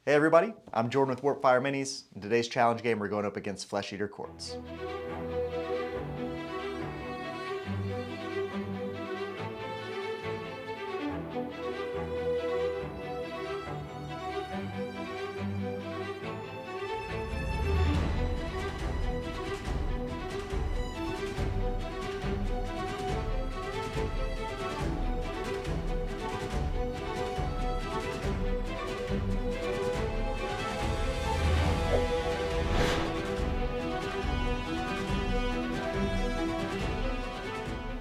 Hey everybody, I'm Jordan with Warpfire Minis. In today's challenge game, we're going up against Flesh Eater Courts.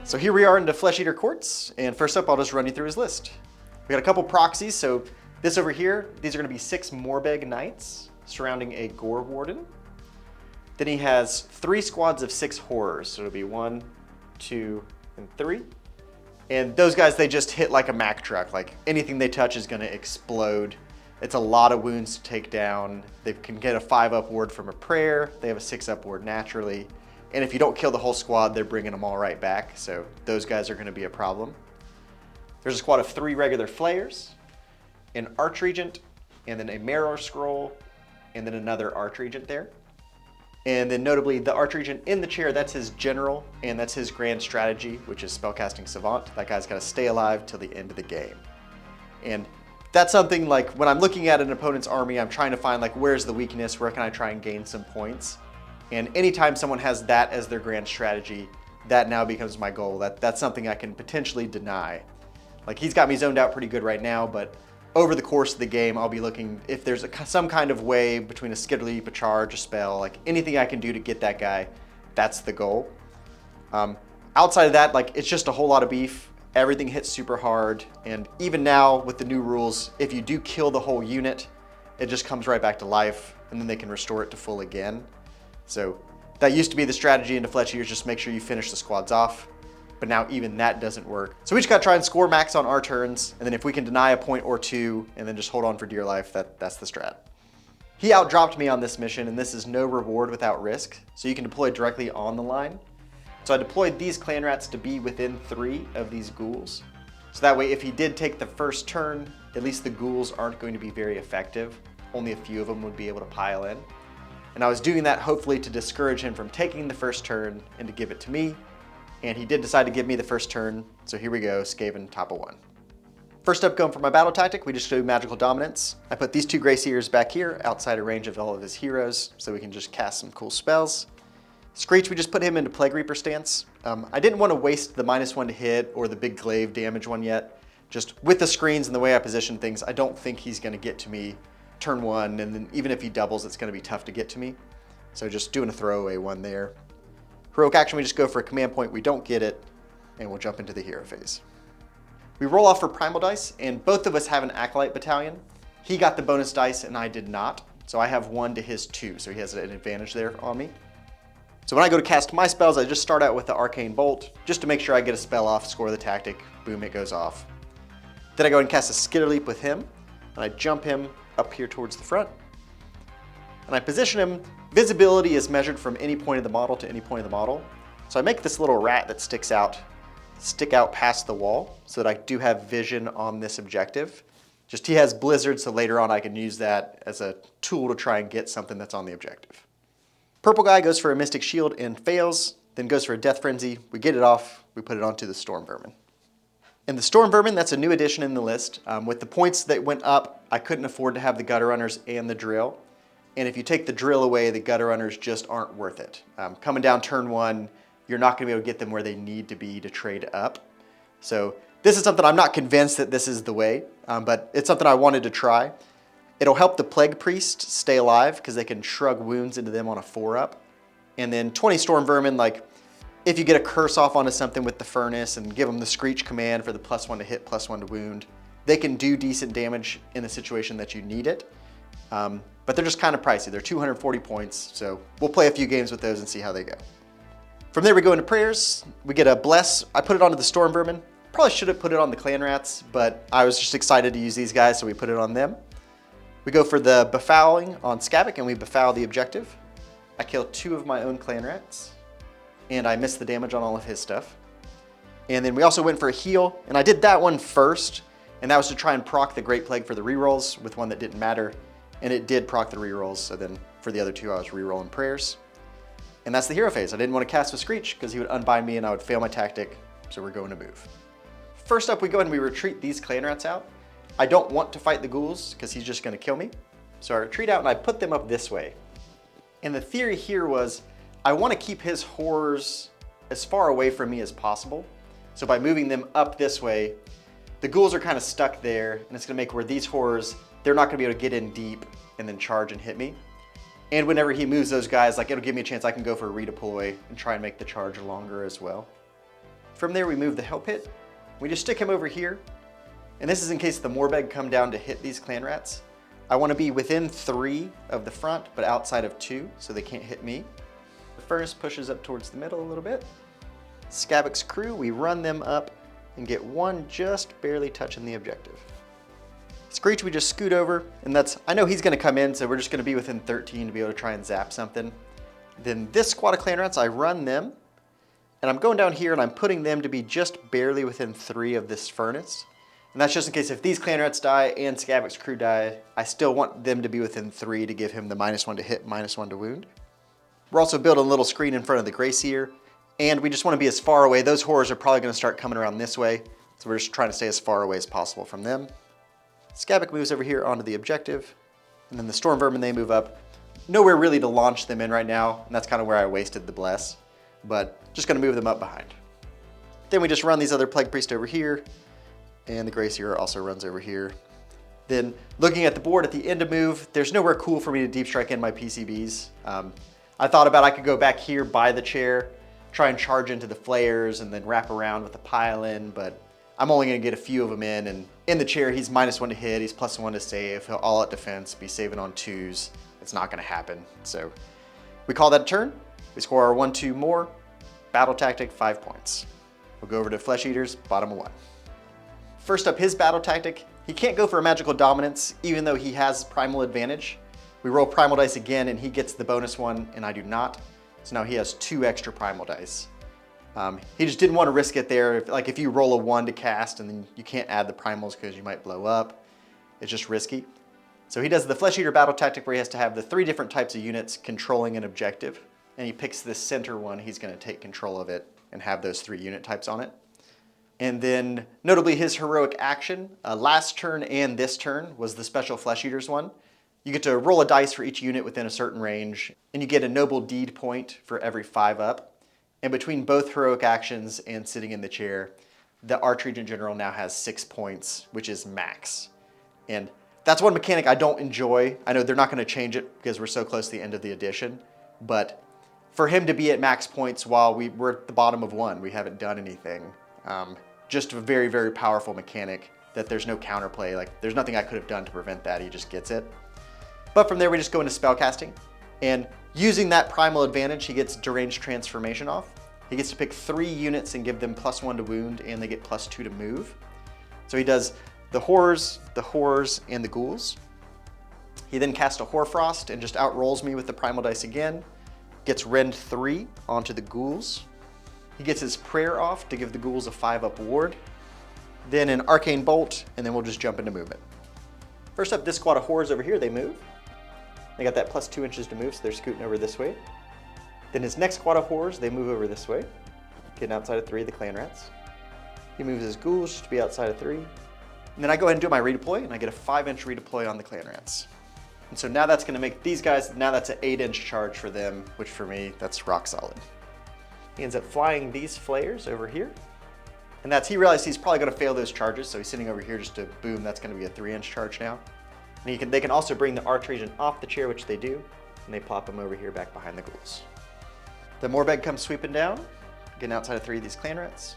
So here we are into Flesh Eater Courts, and first up I'll just run you through his list. We got a couple proxies, so this over here, these are going to be 6 Morbheg Knights surrounding a Gorewarden. Then he has 3 squads of 6 Horrors, so it'll be 1, 2, and 3. And those guys, they just hit like a Mack truck, like anything they touch is going to explode. It's a lot of wounds to take down. They can get a 5-up ward from a prayer, they have a 6-up ward naturally. And if you don't kill the whole squad, they're bringing them all right back. So those guys are going to be a problem. There's a squad of 3 regular Flayers, an Archregent, and then a Marrowscroll, and then another Archregent there. And then notably, the Archregent in the chair, that's his general, and that's his grand strategy, which is Spellcasting Savant. That guy's got to stay alive till the end of the game. And that's something like when I'm looking at an opponent's army, I'm trying to find like where's the weakness, where can I try and gain some points. And anytime someone has that as their grand strategy, that now becomes my goal. That's something I can potentially deny. Like he's got me zoned out pretty good right now, but over the course of the game, I'll be looking if there's some kind of way between a skill leap, a charge, a spell, like anything I can do to get that guy, that's the goal. Outside of that, like it's just a whole lot of beef. Everything hits super hard. And even now with the new rules, if you do kill the whole unit, it just comes right back to life and then they can restore it to full again. So that used to be the strategy into Flesh Eaters, just make sure you finish the squads off. But now even that doesn't work. So we just gotta try and score max on our turns, and then if we can deny a point or 2, and then just hold on for dear life, that's the strat. He outdropped me on this mission, and this is no reward without risk, so you can deploy directly on the line. So I deployed these clan rats to be within 3 of these ghouls. So that way, if he did take the first turn, at least the ghouls aren't going to be very effective. Only a few of them would be able to pile in. And I was doing that hopefully to discourage him from taking the first turn and to give it to me. And he did decide to give me the first turn, so here we go, Skaven top of 1. First up, going for my battle tactic, we just do Magical Dominance. I put these 2 Grey Seers back here, outside of range of all of his heroes, so we can just cast some cool spells. Screech, we just put him into Plague Reaper stance. I didn't want to waste the -1 to hit or the big glaive damage one yet. Just with the screens and the way I position things, I don't think he's going to get to me turn 1, and then even if he doubles, it's going to be tough to get to me. So just doing a throwaway one there. Heroic action, we just go for a command point, we don't get it, and we'll jump into the hero phase. We roll off for Primal Dice, and both of us have an Acolyte Battalion. He got the bonus dice, and I did not. So I have 1 to his 2, so he has an advantage there on me. So when I go to cast my spells, I just start out with the Arcane Bolt, just to make sure I get a spell off, score the tactic, boom, it goes off. Then I go and cast a Skitter Leap with him, and I jump him up here towards the front. And I position him. Visibility is measured from any point of the model to any point of the model. So I make this little rat that stick out past the wall so that I do have vision on this objective. Just he has Blizzard, so later on I can use that as a tool to try and get something that's on the objective. Purple guy goes for a Mystic Shield and fails, then goes for a Death Frenzy. We get it off, we put it onto the Stormvermin. And the Stormvermin, that's a new addition in the list. With the points that went up, I couldn't afford to have the Gutter Runners and the Drill. And if you take the Drill away, the Gutter Runners just aren't worth it. Coming down turn 1, you're not going to be able to get them where they need to be to trade up. So this is something I'm not convinced that this is the way, but it's something I wanted to try. It'll help the Plague Priest stay alive because they can shrug wounds into them on a 4-up. And then 20 Stormvermin, like if you get a curse off onto something with the Furnace and give them the Screech command for the +1 to hit, +1 to wound, they can do decent damage in the situation that you need it. But they're just kind of pricey. They're 240 points, so we'll play a few games with those and see how they go. From there we go into prayers. We get a Bless. I put it onto the Stormvermin. Probably should have put it on the Clan Rats, but I was just excited to use these guys, so we put it on them. We go for the Befouling on Skavic, and we befoul the objective. I kill 2 of my own Clan Rats, and I miss the damage on all of his stuff. And then we also went for a heal, and I did that one first, and that was to try and proc the Great Plague for the rerolls with one that didn't matter. and it did proc the rerolls, so then for the other two I was rerolling prayers. And that's the hero phase. I didn't want to cast with Screech because he would unbind me and I would fail my tactic, so we're going to move. First up, we go ahead and we retreat these clan rats out. I don't want to fight the ghouls because he's just going to kill me. So I retreat out and I put them up this way. And the theory here was I want to keep his horrors as far away from me as possible. So by moving them up this way, the ghouls are kind of stuck there, and it's going to make where these horrors, they're not going to be able to get in deep and then charge and hit me. And whenever he moves those guys, like it'll give me a chance I can go for a redeploy and try and make the charge longer as well. From there, we move the Hell Pit. We just stick him over here. And this is in case the Morbheg come down to hit these clan rats. I want to be within 3 of the front, but outside of 2, so they can't hit me. The Furnace pushes up towards the middle a little bit. Skavek's crew, we run them up and get one just barely touching the objective. Screech, we just scoot over, and that's, I know he's going to come in, so we're just going to be within 13 to be able to try and zap something. Then this squad of clan rats, I run them, and I'm going down here and I'm putting them to be just barely within 3 of this Furnace. And that's just in case if these clan rats die and Skavek's crew die, I still want them to be within 3 to give him the -1 to hit, -1 to wound. We're also building a little screen in front of the Grey Seer, and we just want to be as far away. Those horrors are probably going to start coming around this way, so we're just trying to stay as far away as possible from them. Skavek moves over here onto the objective, and then the Stormvermin, they move up. Nowhere really to launch them in right now, and that's kind of where I wasted the Bless, but just going to move them up behind. Then we just run these other Plague Priest over here, and the Grey Seer also runs over here. Then looking at the board at the end of move, there's nowhere cool for me to deep strike in my PCBs. I thought about I could go back here by the chair, try and charge into the Flayers, and then wrap around with the pile-in, but I'm only going to get a few of them in, and in the chair, he's -1 to hit, he's +1 to save, he'll all out defense, be saving on 2s. It's not going to happen. So we call that a turn. We score our 1-2 more. Battle tactic, 5 points. We'll go over to Flesh Eaters, bottom of 1. First up, his battle tactic. He can't go for a magical dominance, even though he has primal advantage. We roll primal dice again, and he gets the bonus 1, and I do not. So now he has 2 extra primal dice. He just didn't want to risk it there. If you roll a 1 to cast and then you can't add the primals because you might blow up, it's just risky. So he does the Flesh Eater battle tactic where he has to have the 3 different types of units controlling an objective, and he picks the center one. He's going to take control of it and have those 3 unit types on it. And then notably his heroic action, last turn and this turn was the special Flesh Eaters one. You get to roll a dice for each unit within a certain range, and you get a noble deed point for every 5 up. And between both heroic actions and sitting in the chair, the Archregent General now has 6 points, which is max. And that's one mechanic I don't enjoy. I know they're not going to change it because we're so close to the end of the edition, but for him to be at max points while we're at the bottom of 1, we haven't done anything. Just a very, very powerful mechanic that there's no counterplay. There's nothing I could have done to prevent that. He just gets it. But from there, we just go into Spellcasting. And using that primal advantage, he gets Deranged Transformation off. He gets to pick 3 units and give them +1 to wound, and they get +2 to move. So he does the Horrors, and the Ghouls. He then casts a Hoarfrost and just outrolls me with the primal dice again. Gets Rend 3 onto the Ghouls. He gets his Prayer off to give the Ghouls a 5-up ward. Then an Arcane Bolt, and then we'll just jump into movement. First up, this squad of Horrors over here, they move. They got that +2 inches to move, so they're scooting over this way. Then his next squad of Horrors, they move over this way, getting outside of 3 of the clan rats. He moves his Ghouls just to be outside of 3. And then I go ahead and do my redeploy, and I get a 5-inch redeploy on the clan rats. And so now that's going to make these guys, now that's an 8-inch charge for them, which for me, that's rock solid. He ends up flying these Flayers over here. And he realized he's probably going to fail those charges, so he's sitting over here just to boom, that's going to be a 3-inch charge now. And they can also bring the Archregent off the chair, which they do, and they plop him over here back behind the Ghouls. The Morbheg comes sweeping down, getting outside of 3 of these clan rats.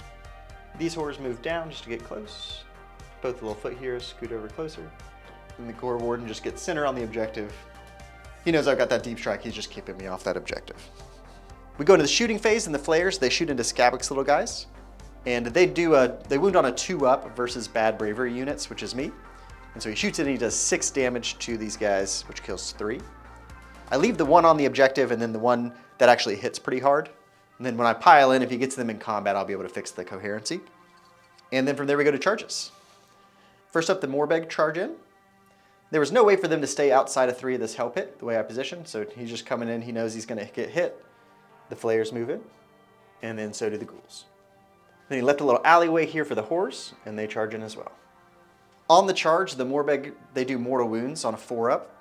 These horrors move down just to get close. Both the little foot heroes scoot over closer. And the Gorewarden just gets center on the objective. He knows I've got that deep strike, he's just keeping me off that objective. We go into the shooting phase, and the Flayers, they shoot into Skavek's little guys. And they wound on a 2-up versus bad bravery units, which is me. And so he shoots it and he does 6 damage to these guys, which kills 3. I leave the one on the objective and then the one that actually hits pretty hard. And then when I pile in, if he gets them in combat, I'll be able to fix the coherency. And then from there we go to charges. First up, the Morbheg charge in. There was no way for them to stay outside of 3 of this hell pit, the way I positioned, so he's just coming in, he knows he's going to get hit. The Flayers move in, and then so do the Ghouls. Then he left a little alleyway here for the Horrors, and they charge in as well. On the charge, the Morbheg, they do mortal wounds on a 4-up,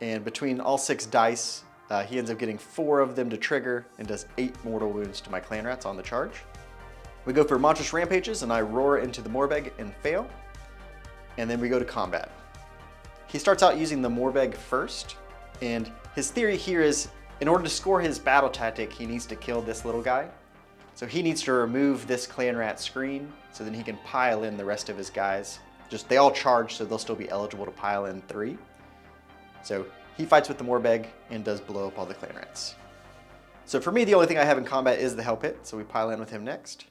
and between all 6 dice, he ends up getting 4 of them to trigger and does 8 mortal wounds to my clan rats on the charge. We go for monstrous rampages, and I roar into the Morbheg and fail, and then we go to combat. He starts out using the Morbheg first, and his theory here is in order to score his battle tactic, he needs to kill this little guy. So he needs to remove this clan rat screen so then he can pile in the rest of his guys. Just they all charge, so they'll still be eligible to pile in 3. So he fights with the Morbheg and does blow up all the clan rats. So for me, the only thing I have in combat is the Hell Pit, so we pile in with him next.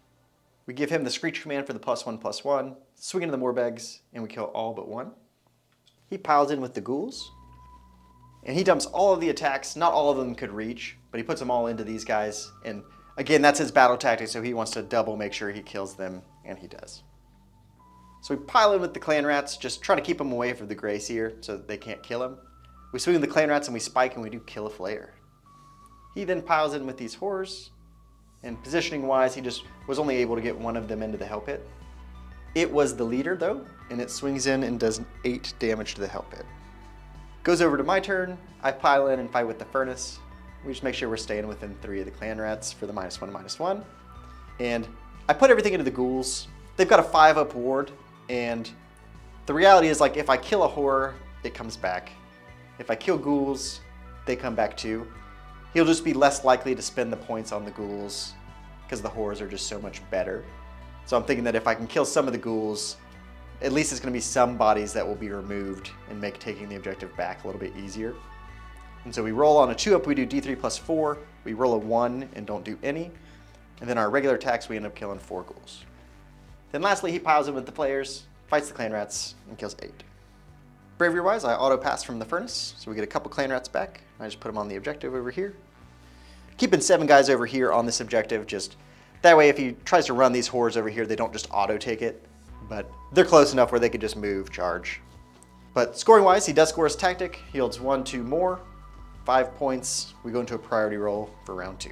We give him the Screech command for the +1/+1, swing into the Morbhegs, and we kill all but 1. He piles in with the Ghouls, and he dumps all of the attacks. Not all of them could reach, but he puts them all into these guys. And again, that's his battle tactic, so he wants to double make sure he kills them, and he does. So we pile in with the clan rats, just trying to keep them away from the Grey Seer so that they can't kill him. We swing the clan rats and we spike and we do kill a Flayer. He then piles in with these Horrors, and positioning wise, he just was only able to get 1 of them into the Hell Pit. It was the leader though, and it swings in and does 8 damage to the Hell Pit. Goes over to my turn, I pile in and fight with the Furnace. We just make sure we're staying within 3 of the clan rats for the -1/-1. And I put everything into the Ghouls. They've got a 5-up ward, and the reality is, like, if I kill a Horror, it comes back. If I kill Ghouls, they come back too. He'll just be less likely to spend the points on the Ghouls because the Horrors are just so much better. So I'm thinking that if I can kill some of the Ghouls, at least it's going to be some bodies that will be removed and make taking the objective back a little bit easier. And so we roll on a 2-up, we do D3 +4, we roll a 1 and don't do any. And then our regular attacks, we end up killing 4 Ghouls. Then lastly, he piles in with the Flayers, fights the clan rats, and kills 8. Bravery-wise, I auto-pass from the Furnace, so we get a couple clan rats back. I just put them on the objective over here. Keeping 7 guys over here on this objective, just that way if he tries to run these Horrors over here, they don't just auto-take it, but they're close enough where they could just move, charge. But scoring-wise, he does score his tactic, he yields 1, 2 more, 5 points. We go into a priority roll for round 2.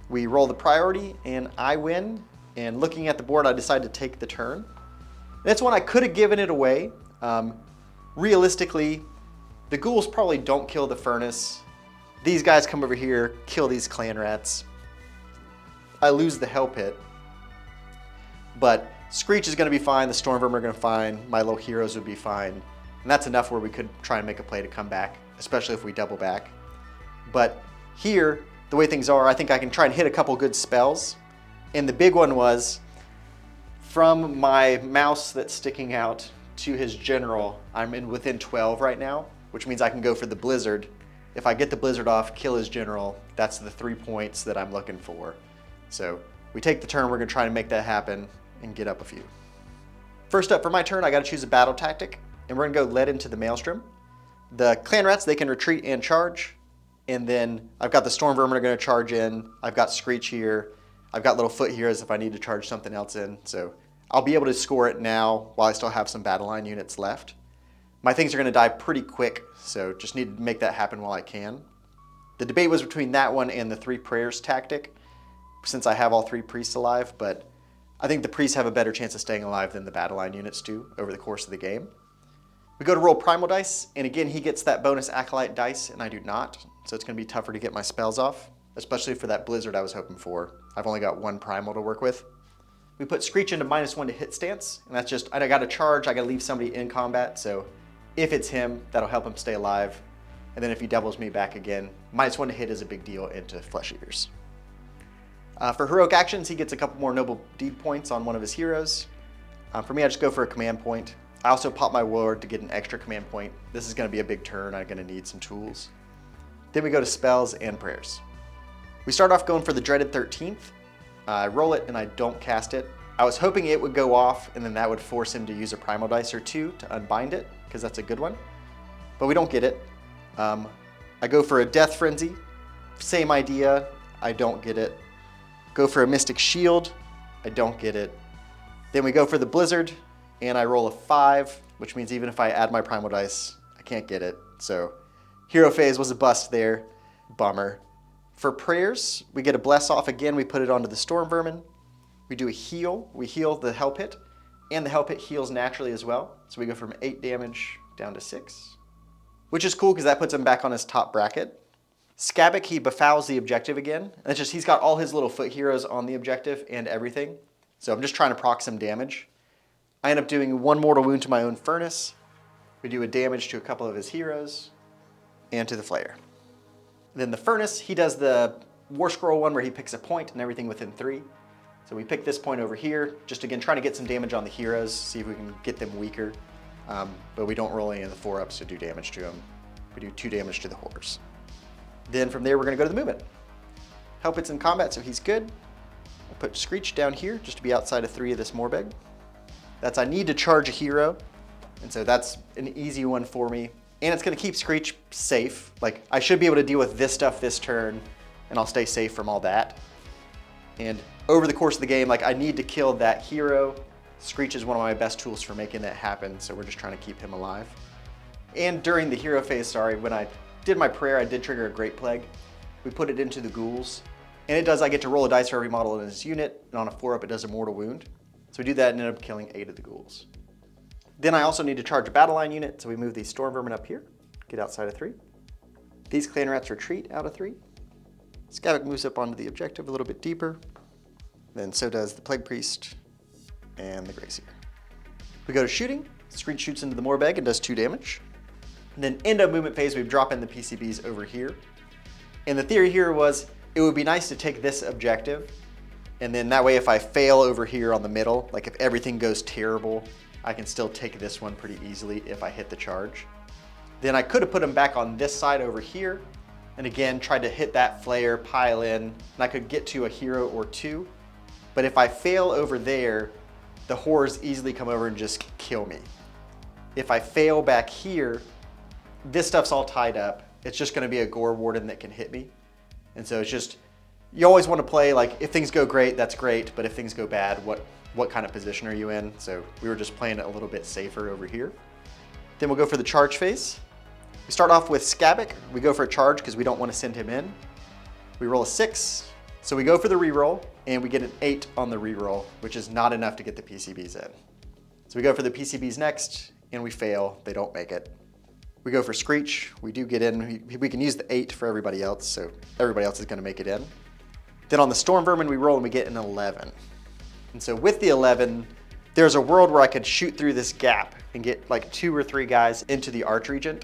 We roll the priority, and I win, and looking at the board, I decide to take the turn. That's one I could have given it away. Realistically, the Ghouls probably don't kill the Furnace. These guys come over here, kill these clan rats. I lose the Hell Pit, but Screech is going to be fine, the Stormvermin are going to be fine, my little heroes would be fine, and that's enough where we could try and make a play to come back, especially if we double back. But here, the way things are, I think I can try and hit a couple good spells, and the big one was, from my mouse that's sticking out to his general, I'm within 12 right now, which means I can go for the Blizzard. If I get the Blizzard off, kill his general, that's the 3 points that I'm looking for. So we take the turn, we're going to try and make that happen and get up a few. First up for my turn, I got to choose a battle tactic, and we're going to go lead into the Maelstrom. The clan rats, they can retreat and charge, and then I've got the Stormvermin are going to charge in, I've got Screech here, I've got little foot heroes if I need to charge something else in, so I'll be able to score it now while I still have some battle line units left. My things are going to die pretty quick, so just need to make that happen while I can. The debate was between that one and the 3 prayers tactic, since I have all 3 priests alive, but I think the priests have a better chance of staying alive than the battle line units do over the course of the game. We go to roll primal dice, and again he gets that bonus acolyte dice, and I do not, so it's going to be tougher to get my spells off, especially for that Blizzard I was hoping for. I've only got 1 primal to work with. We put Screech into -1 to hit stance, and that's just, I got to charge, I got to leave somebody in combat, so if it's him, that'll help him stay alive. And then if he doubles me back again, -1 to hit is a big deal into Flesh Eaters. For heroic actions, he gets a couple more noble deed points on one of his heroes. For me, I just go for a command point. I also pop my ward to get an extra command point. This is going to be a big turn, I'm going to need some tools. Then we go to spells and prayers. We start off going for the dreaded 13th. I roll it and I don't cast it. I was hoping it would go off and then that would force him to use a primal dice or 2 to unbind it, because that's a good one. But we don't get it. I go for a Death Frenzy. Same idea, I don't get it. Go for a Mystic Shield, I don't get it. Then we go for the Blizzard, and I roll a 5, which means even if I add my primal dice, can't get it. So hero phase was a bust there. Bummer. For prayers, we get a bless off again. We put it onto the Stormvermin. We do a heal. We heal the Hell Pit, and the Hell Pit heals naturally as well. So we go from 8 damage down to 6, which is cool because that puts him back on his top bracket. Skaven, he befouls the objective again. And it's just he's got all his little foot heroes on the objective and everything. So I'm just trying to proc some damage. I end up doing 1 mortal wound to my own furnace. We do a damage to a couple of his heroes and to the Flayer. Then the furnace, he does the War Scroll one where he picks a point and everything within 3. So we pick this point over here, just again trying to get some damage on the heroes, see if we can get them weaker. But we don't roll any of the 4-ups to do damage to them. We do 2 damage to the horrors. Then from there we're going to go to the movement. Hell Pit's in combat, so he's good. I put Screech down here just to be outside of 3 of this Morbheg. That's I need to charge a hero, and so that's an easy one for me. And it's going to keep Screech safe. Like, I should be able to deal with this stuff this turn, and I'll stay safe from all that. And over the course of the game, like, I need to kill that hero. Screech is one of my best tools for making that happen, so we're just trying to keep him alive. And during the hero phase, when I did my prayer, I did trigger a Great Plague. We put it into the ghouls, and it does, I get to roll a dice for every model in this unit, and on a 4-up it does a mortal wound. So we do that and end up killing 8 of the ghouls. Then I also need to charge a battle line unit, so we move these Stormvermin up here, get outside of 3. These clan rats retreat out of 3. Skaven moves up onto the objective a little bit deeper. Then so does the Plague Priest and the Greyseer. We go to shooting. Screech shoots into the Morbheg and does 2 damage. And then end of movement phase, we drop in the PCBs over here. And the theory here was it would be nice to take this objective, and then that way if I fail over here on the middle, like if everything goes terrible, I can still take this one pretty easily if I hit the charge. Then I could have put them back on this side over here, and again, tried to hit that Flayer, pile in, and I could get to a hero or 2. But if I fail over there, the horrors easily come over and just kill me. If I fail back here, this stuff's all tied up. It's just gonna be a Gorewarden that can hit me. And so it's just, you always wanna play, like, if things go great, that's great, but if things go bad, what kind of position are you in? So we were just playing it a little bit safer over here. Then we'll go for the charge phase. We start off with Skaven. We go for a charge because we don't want to send him in. We roll a 6. So we go for the reroll, and we get an 8 on the reroll, which is not enough to get the PCBs in. So we go for the PCBs next, and we fail. They don't make it. We go for Screech. We do get in. We can use the 8 for everybody else, so everybody else is going to make it in. Then on the Stormvermin, we roll, and we get an 11. And so with the 11, there's a world where I could shoot through this gap and get like 2 or 3 guys into the Archregent.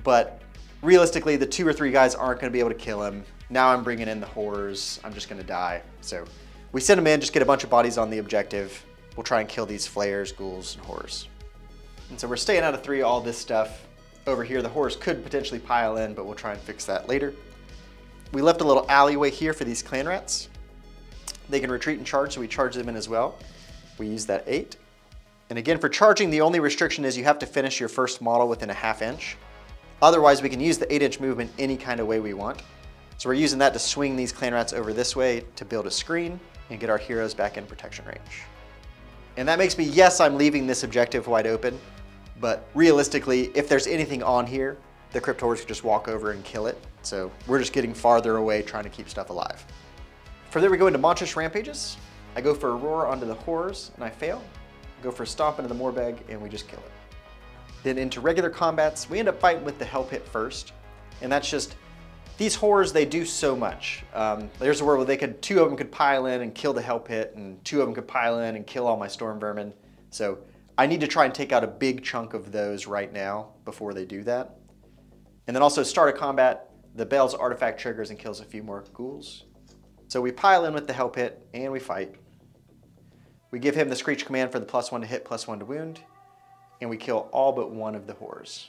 But realistically, the 2 or 3 guys aren't going to be able to kill him. Now I'm bringing in the horrors. I'm just going to die. So we send them in, just get a bunch of bodies on the objective. We'll try and kill these Flayers, ghouls, and horrors. And so we're staying out of 3, all this stuff. Over here, the horrors could potentially pile in, but we'll try and fix that later. We left a little alleyway here for these clan rats. They can retreat and charge, so we charge them in as well. We use that 8. And again, for charging, the only restriction is you have to finish your first model within a ½ inch. Otherwise, we can use the 8-inch movement any kind of way we want. So we're using that to swing these clan rats over this way to build a screen and get our heroes back in protection range. And that makes me, yes, I'm leaving this objective wide open, but realistically, if there's anything on here, the Crypt Horrors could just walk over and kill it. So we're just getting farther away trying to keep stuff alive. From there we go into Monstrous Rampages. I go for a Roar onto the Horrors and I fail. I go for a Stomp into the Morbheg and we just kill it. Then into regular combats, we end up fighting with the Hell Pit first. And that's just, these Horrors, they do so much. There's a world where 2 of them could pile in and kill the Hell Pit, and 2 of them could pile in and kill all my Stormvermin. So I need to try and take out a big chunk of those right now before they do that. And then also start a combat, the Bell's Artifact triggers and kills a few more ghouls. So we pile in with the Hell Pit and we fight. We give him the Screech command for the +1 to hit, +1 to wound, and we kill all but 1 of the horrors.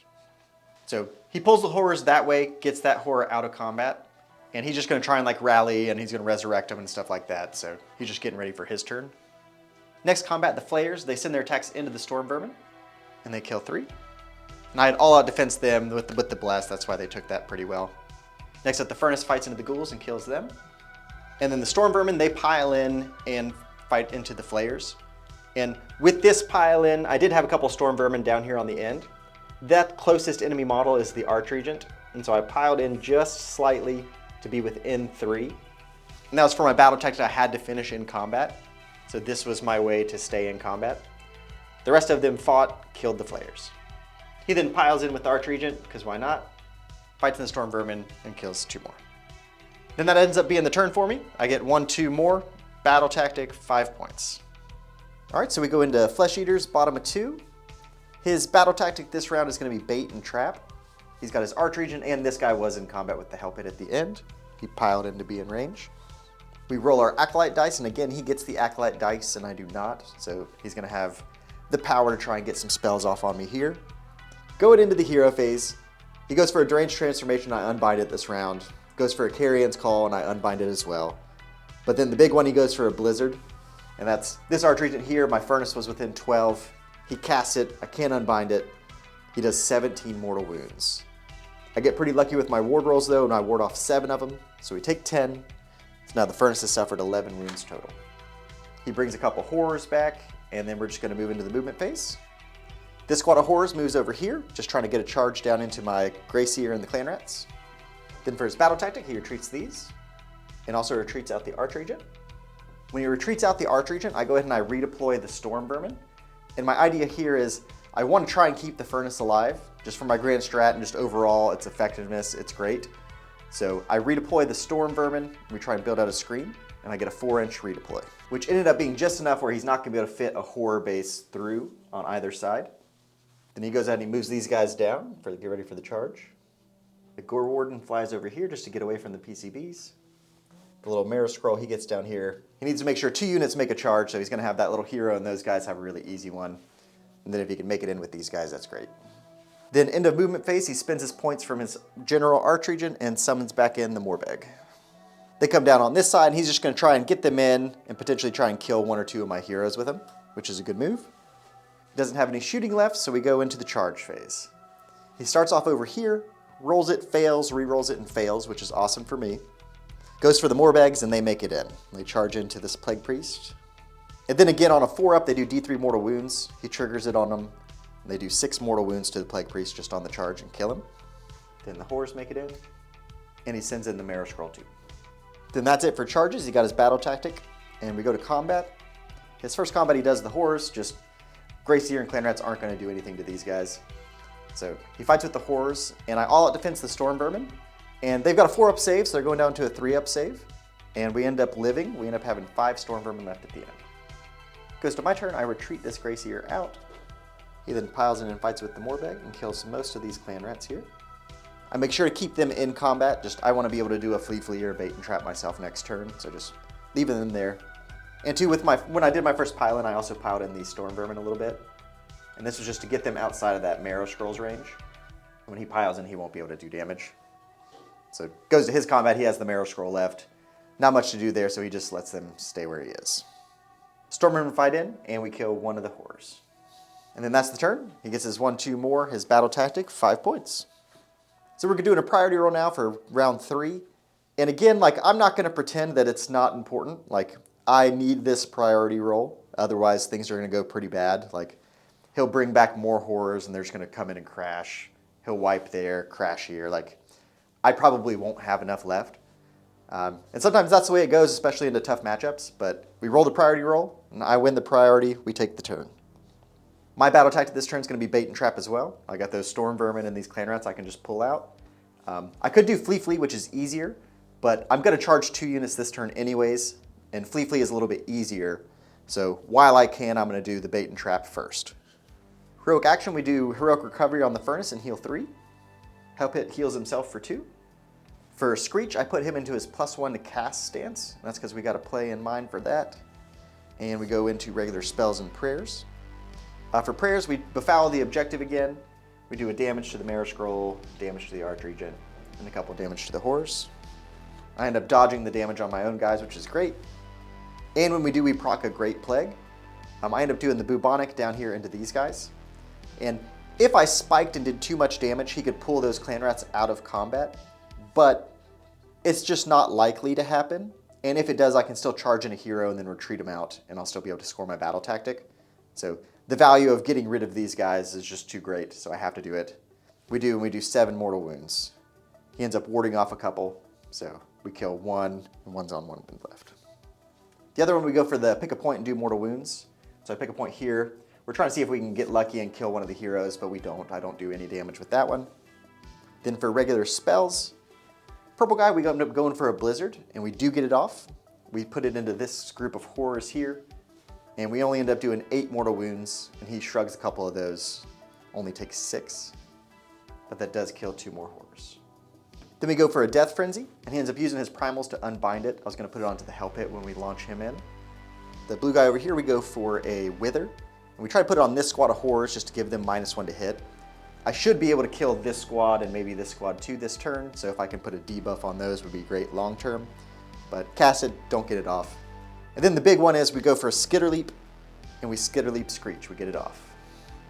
So he pulls the horrors that way, gets that horror out of combat, and he's just going to try and like rally and he's going to resurrect him and stuff like that. So he's just getting ready for his turn. Next combat, the Flayers, they send their attacks into the Stormvermin and they kill 3. And I had all-out defense them with the blast, that's why they took that pretty well. Next up, the Furnace fights into the ghouls and kills them. And then the Stormvermin, they pile in and fight into the Flayers. And with this pile in, I did have a couple Stormvermin down here on the end. That closest enemy model is the Archregent, and so I piled in just slightly to be within 3. And that was for my battle tactic I had to finish in combat, so this was my way to stay in combat. The rest of them fought, killed the Flayers. He then piles in with the Archregent, because why not? Fights in the Stormvermin and kills 2 more. Then that ends up being the turn for me. I get 1, 2 more, battle tactic, 5 points. All right, so we go into Flesh Eaters, bottom of 2. His battle tactic this round is going to be bait and trap. He's got his Archregent, and this guy was in combat with the Hell Pit at the end. He piled in to be in range. We roll our Acolyte dice, and again, he gets the Acolyte dice, and I do not. So he's going to have the power to try and get some spells off on me here. Going into the hero phase, he goes for a Deranged Transformation, I unbind it this round. Goes for a Carrion's Call, and I unbind it as well. But then the big one, he goes for a Blizzard, and that's this Archregent here. My Furnace was within 12. He casts it, I can't unbind it. He does 17 mortal wounds. I get pretty lucky with my ward rolls though, and I ward off 7 of them. So we take 10. So now the Furnace has suffered 11 wounds total. He brings a couple Horrors back, and then we're just gonna move into the movement phase. This squad of Horrors moves over here, just trying to get a charge down into my Greyseer and the Clan Rats. Then for his battle tactic, he retreats these, and also retreats out the Archregent. When he retreats out the Archregent, I go ahead and I redeploy the Stormvermin. And my idea here is I want to try and keep the Furnace alive, just for my grand strat and just overall its effectiveness, it's great. So I redeploy the Stormvermin, we try and build out a screen, and I get a 4-inch redeploy, which ended up being just enough where he's not going to be able to fit a horror base through on either side. Then he goes out and he moves these guys down to get ready for the charge. The Gorewarden flies over here just to get away from the PCBs. The little Marrowscroll, he gets down here. He needs to make sure 2 units make a charge, so he's going to have that little hero, and those guys have a really easy one. And then if he can make it in with these guys, that's great. Then end of movement phase, he spends his points from his General Archregent and summons back in the Morbheg. They come down on this side, and he's just going to try and get them in and potentially try and kill 1 or 2 of my heroes with him, which is a good move. He doesn't have any shooting left, so we go into the charge phase. He starts off over here, rolls it, fails, re-rolls it, and fails, which is awesome for me. Goes for the Morbhegs, and they make it in. They charge into this Plague Priest. And then again, on a 4-up, they do D3 mortal wounds. He triggers it on them. And they do 6 mortal wounds to the Plague Priest just on the charge and kill him. Then the Horrors make it in. And he sends in the Marrowscroll too. Then that's it for charges. He got his battle tactic. And we go to combat. His first combat, he does the Horrors. Just Greyseer and Clan Rats aren't going to do anything to these guys. So he fights with the Horrors. And I all-out defense the Stormvermin. And they've got a 4-up save, so they're going down to a 3-up save. And we end up living. We end up having 5 Stormvermin left at the end. Goes to my turn, I retreat this Greyseer out. He then piles in and fights with the Morbheg and kills most of these Clan Rats here. I make sure to keep them in combat, I want to be able to do a Flee or bait and trap myself next turn, so just leaving them there. And two, when I did my first pile-in, I also piled in these Stormvermin a little bit. And this was just to get them outside of that Marrowscroll's range. When he piles in, he won't be able to do damage. So goes to his combat, he has the Marrowscroll left. Not much to do there, so he just lets them stay where he is. Stormvermin fight in, and we kill 1 of the Horrors. And then that's the turn. He gets his 1, 2 more, his battle tactic, 5 points. So we're doing a priority roll now for round 3. And again, I'm not going to pretend that it's not important. I need this priority roll, otherwise things are going to go pretty bad. He'll bring back more Horrors, and they're just going to come in and crash. He'll wipe there, crash here. I probably won't have enough left. And sometimes that's the way it goes, especially into tough matchups. But we roll the priority roll, and I win the priority, we take the turn. My battle tactic this turn is going to be bait and trap as well. I got those Stormvermin and these Clan Rats I can just pull out. I could do Flee, which is easier, but I'm going to charge 2 units this turn anyways, and Flee is a little bit easier. So while I can, I'm going to do the bait and trap first. Heroic action, we do Heroic Recovery on the Furnace and heal 3. Hellpit heals himself for 2. For Screech, I put him into his +1 to cast stance. That's because we got a play in mind for that. And we go into regular spells and prayers. For prayers, we befoul the objective again. We do a damage to the Marrowscroll, damage to the Archregent, and a couple damage to the Horrors. I end up dodging the damage on my own guys, which is great. And when we do, we proc a Great Plague. I end up doing the Bubonic down here into these guys. And if I spiked and did too much damage, he could pull those Clan Rats out of combat. But it's just not likely to happen. And if it does, I can still charge in a hero and then retreat him out, and I'll still be able to score my battle tactic. So the value of getting rid of these guys is just too great, so I have to do it. We do 7 mortal wounds. He ends up warding off a couple, so we kill 1, and 1's on 1 left. The other one, we go for the pick a point and do mortal wounds. So I pick a point here. We're trying to see if we can get lucky and kill one of the heroes, but we don't. I don't do any damage with that one. Then for regular spells, purple guy, we end up going for a blizzard, and we do get it off. We put it into this group of horrors here, and we only end up doing 8 mortal wounds, and he shrugs a couple of those, only takes 6, but that does kill 2 more horrors. Then we go for a death frenzy, and he ends up using his primals to unbind it. I was going to put it onto the hell pit when we launch him in. The blue guy over here, we go for a wither. And we try to put it on this squad of horrors just to give them -1 to hit. I should be able to kill this squad and maybe this squad too this turn, so if I can put a debuff on those would be great long term. But cast it, don't get it off. And then the big one is we go for a skitter leap, and we skitter leap screech, we get it off.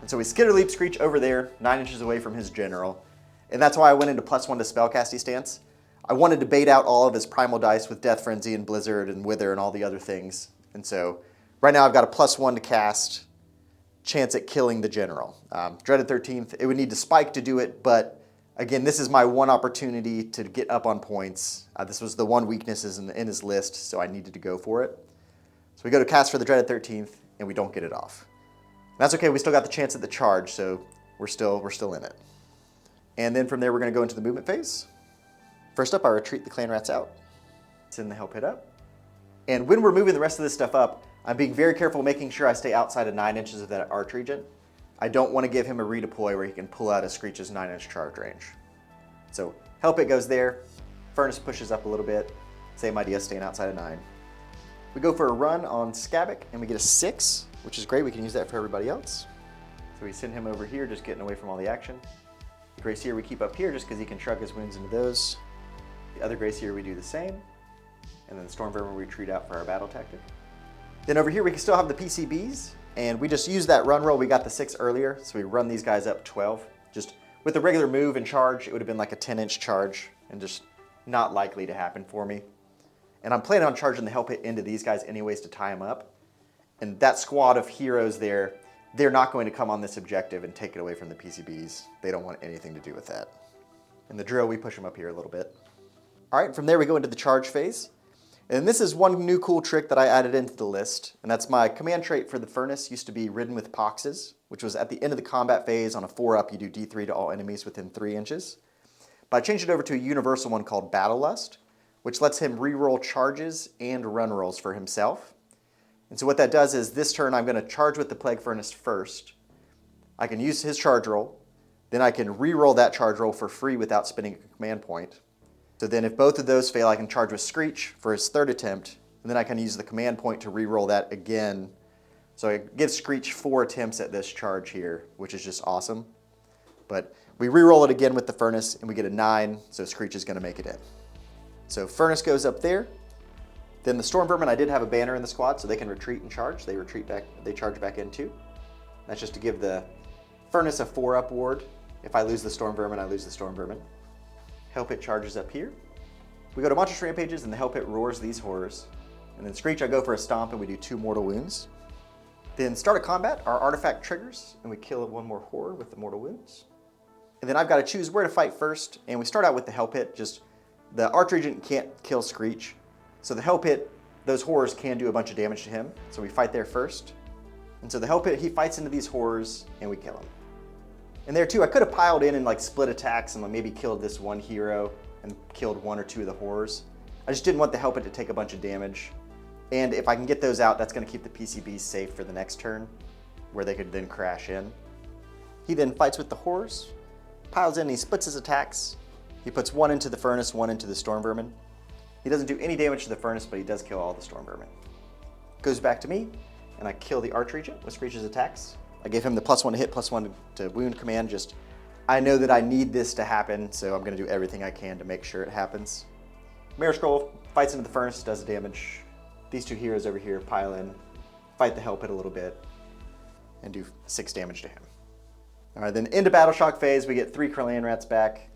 And so we skitter leap screech over there, 9 inches away from his general. And that's why I went into +1 to spellcasting stance. I wanted to bait out all of his primal dice with Death Frenzy and Blizzard and Wither and all the other things. And so right now I've got a +1 to cast, chance at killing the general. Dreaded 13th, it would need to spike to do it, but again, this is my one opportunity to get up on points. This was the one weakness in his list, so I needed to go for it. So we go to cast for the Dreaded 13th, and we don't get it off. And that's okay, we still got the chance at the charge, so we're still in it. And then from there, we're gonna go into the movement phase. First up, I retreat the clan rats out. Send the hell pit up. And when we're moving the rest of this stuff up, I'm being very careful making sure I stay outside of 9 inches of that Archregent. I don't want to give him a redeploy where he can pull out a Screech's 9-inch charge range. So hell pit goes there, Furnace pushes up a little bit, same idea, staying outside of 9. We go for a run on Skavic, and we get a 6, which is great, we can use that for everybody else. So we send him over here, just getting away from all the action. The Gracier we keep up here just because he can shrug his wounds into those. The other Gracier we do the same. And then the Stormvermin we retreat out for our battle tactic. Then over here we can still have the PCBs, and we just use that run roll. We got the 6 earlier, so we run these guys up 12. Just with a regular move and charge, it would have been like a 10-inch charge, and just not likely to happen for me. And I'm planning on charging the hell pit into these guys anyways to tie them up. And that squad of heroes there, they're not going to come on this objective and take it away from the PCBs. They don't want anything to do with that. In the drill, we push them up here a little bit. All right, from there we go into the charge phase. And this is one new cool trick that I added into the list, and that's my command trait for the Furnace used to be Ridden with Poxes, which was at the end of the combat phase on a 4-up, you do D3 to all enemies within 3 inches. But I changed it over to a universal one called Battle Lust, which lets him reroll charges and run rolls for himself. And so what that does is this turn I'm going to charge with the Plague Furnace first. I can use his charge roll, then I can reroll that charge roll for free without spending a command point. So then if both of those fail, I can charge with Screech for his 3rd attempt, and then I can use the command point to reroll that again. So it gives Screech 4 attempts at this charge here, which is just awesome. But we reroll it again with the Furnace, and we get a 9, so Screech is going to make it in. So Furnace goes up there. Then the Stormvermin, I did have a banner in the squad, so they can retreat and charge. They retreat back, they charge back in too. That's just to give the Furnace a 4-up ward. If I lose the Stormvermin, I lose the Stormvermin. Hell Pit charges up here. We go to Monstrous Rampages, and the Hell Pit roars these horrors. And then Screech, I go for a stomp, and we do 2 mortal wounds. Then start of combat, our artifact triggers, and we kill 1 more horror with the mortal wounds. And then I've got to choose where to fight first, and we start out with the Hell Pit. Just the Archregent can't kill Screech, so the Hell Pit, those horrors can do a bunch of damage to him. So we fight there first. And so the Hell Pit, he fights into these horrors, and we kill him. And there too, I could have piled in and like split attacks and like maybe killed this one hero and killed 1 or 2 of the horrors. I just didn't want the Hell Pit to take a bunch of damage. And if I can get those out, that's going to keep the PCBs safe for the next turn, where they could then crash in. He then fights with the horrors, piles in, and he splits his attacks. He puts 1 into the Furnace, 1 into the Stormvermin. He doesn't do any damage to the Furnace, but he does kill all the Stormvermin. Goes back to me, and I kill the Archregent with Screech's attacks. I gave him the +1 to hit, +1 to wound command. Just, I know that I need this to happen, so I'm going to do everything I can to make sure it happens. Marrowscroll fights into the Furnace, does damage. These 2 heroes over here pile in, fight the Hell Pit a little bit, and do 6 damage to him. All right, then into Battle Shock phase, we get 3 Clan Rats back,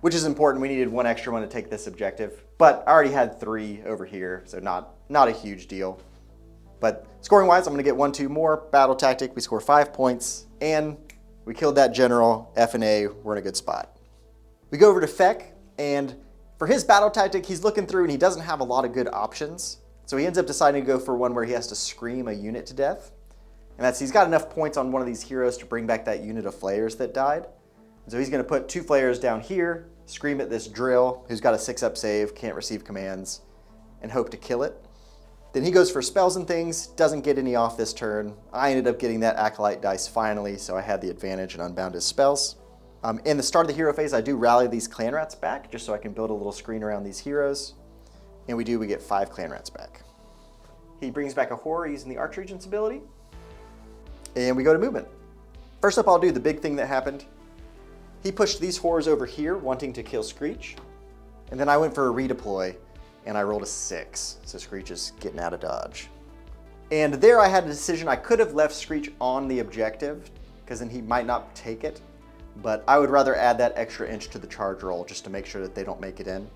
which is important. We needed 1 extra one to take this objective, but I already had 3 over here, so not a huge deal. But scoring-wise, I'm gonna get 1-2 more. Battle tactic, we score 5 points, and we killed that general. F and A, we're in a good spot. We go over to Feck, and for his battle tactic, he's looking through and he doesn't have a lot of good options. So he ends up deciding to go for one where he has to scream a unit to death. And that's, he's got enough points on one of these heroes to bring back that unit of Flayers that died. And so he's gonna put 2 Flayers down here, scream at this drill, who's got a 6-up save, can't receive commands, and hope to kill it. Then he goes for spells and things, doesn't get any off this turn. I ended up getting that Acolyte dice finally, so I had the advantage and unbound his spells. In the start of the hero phase, I do rally these clan rats back, just so I can build a little screen around these heroes. And we get 5 clan rats back. He brings back a horror using the Archregent's ability. And we go to movement. First up, I'll do the big thing that happened. He pushed these horrors over here, wanting to kill Screech. And then I went for a redeploy, and I rolled a 6. So Screech is getting out of dodge. And there I had a decision. I could have left Screech on the objective, because then he might not take it. But I would rather add that extra inch to the charge roll just to make sure that they don't make it in.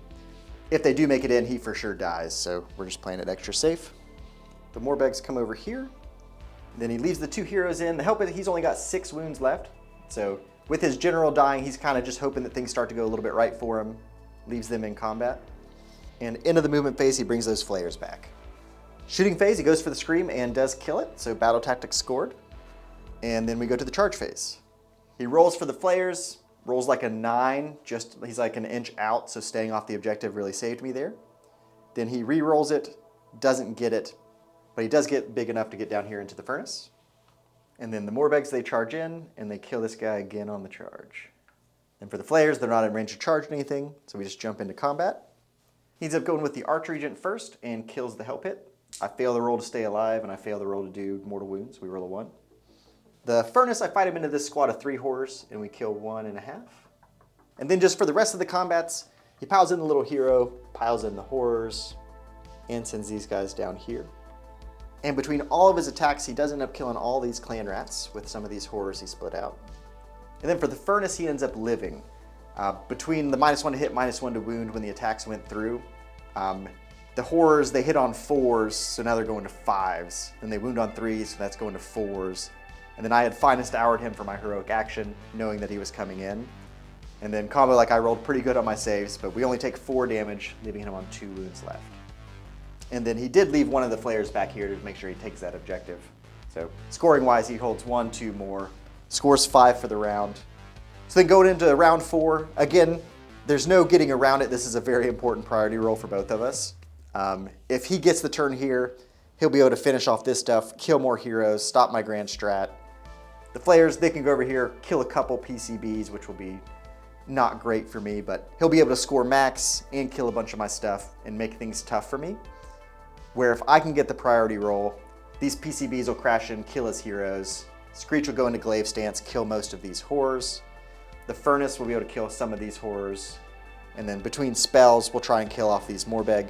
If they do make it in, he for sure dies, so we're just playing it extra safe. The Morbhegs come over here. Then he leaves the 2 heroes in. The help is he's only got 6 wounds left. So with his general dying, he's kind of just hoping that things start to go a little bit right for him. Leaves them in combat. And into the movement phase, he brings those Flayers back. Shooting phase, he goes for the scream and does kill it. So battle tactics scored. And then we go to the charge phase. He rolls for the Flayers, rolls like a 9, he's like an inch out, so staying off the objective really saved me there. Then he re-rolls it, doesn't get it, but he does get big enough to get down here into the furnace. And then the Morbhegs, they charge in, and they kill this guy again on the charge. And for the Flayers, they're not in range to charge anything, so we just jump into combat. He ends up going with the Archregent first and kills the Hell Pit. I fail the roll to stay alive, and I fail the roll to do mortal wounds. We roll a 1. The Furnace, I fight him into this squad of 3 horrors, and we kill 1.5. And then just for the rest of the combats, he piles in the little hero, piles in the horrors, and sends these guys down here. And between all of his attacks, he does end up killing all these clan rats with some of these horrors he split out. And then for the Furnace, he ends up living. Between the -1 to hit, -1 to wound when the attacks went through, the horrors, they hit on 4s, so now they're going to 5s. And they wound on 3s, so that's going to 4s. And then I had Finest Houred him for my heroic action, knowing that he was coming in. And then combo, like I rolled pretty good on my saves, but we only take 4 damage, leaving him on 2 wounds left. And then he did leave one of the Flayers back here to make sure he takes that objective. So scoring-wise, he holds 1, 2 more, scores 5 for the round. So then going into round 4, again, there's no getting around it. This is a very important priority roll for both of us. If he gets the turn here, he'll be able to finish off this stuff, kill more heroes, stop my grand strat. The Flayers, they can go over here, kill a couple PCBs, which will be not great for me, but he'll be able to score max and kill a bunch of my stuff and make things tough for me. Where if I can get the priority roll, these PCBs will crash in, kill his heroes. Screech will go into glaive stance, kill most of these horrors. The Furnace will be able to kill some of these horrors. And then between spells, we'll try and kill off these Morbheg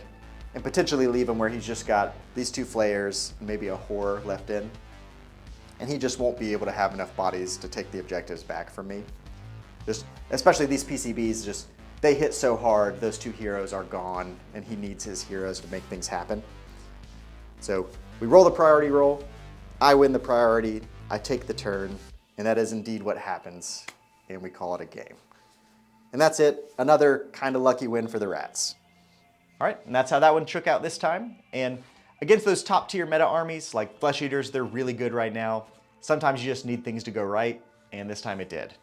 and potentially leave him where he's just got these 2 Flayers and maybe a horror left in. And he just won't be able to have enough bodies to take the objectives back from me. Especially these PCBs, they hit so hard, those 2 heroes are gone, and he needs his heroes to make things happen. So we roll the priority roll, I win the priority, I take the turn, and that is indeed what happens, and we call it a game. And that's it, another kind of lucky win for the rats. All right, and that's how that one shook out this time. And against those top tier meta armies, like Flesh Eaters, they're really good right now. Sometimes you just need things to go right, and this time it did.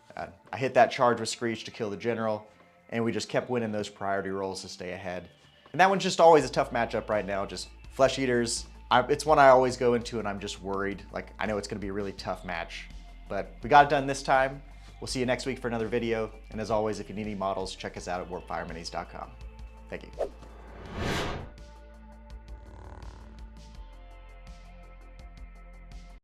I hit that charge with Screech to kill the general, and we just kept winning those priority rolls to stay ahead. And that one's just always a tough matchup right now, just Flesh Eaters. It's one I always go into, and I'm just worried. Like, I know it's gonna be a really tough match, but we got it done this time. We'll see you next week for another video, and as always, if you need any models, check us out at warpfireminis.com. Thank you.